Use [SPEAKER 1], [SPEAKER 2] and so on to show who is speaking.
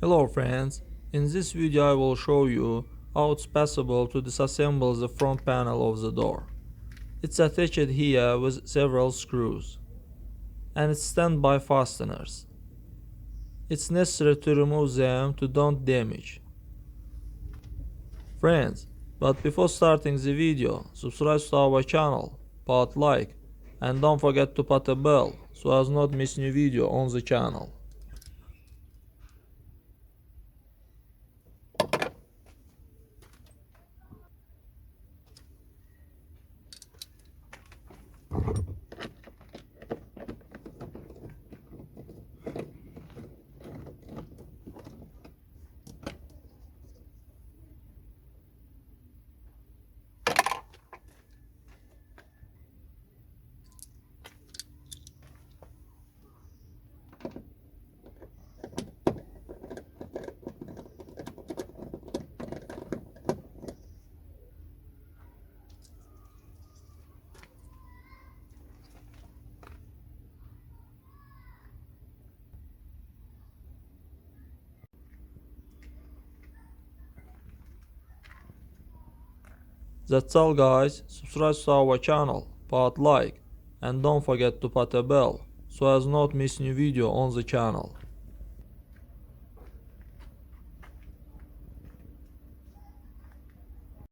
[SPEAKER 1] Hello friends, in this video I will show you how it's possible to disassemble the front panel of the door. It's attached here with several screws and it's standby fasteners. It's necessary to remove them to don't damage. Friends, but before starting the video, subscribe to our channel, put like and don't forget to put a bell so as not miss new video on the channel. That's all guys, subscribe to our channel, put like and don't forget to put a bell so as not miss new video on the channel.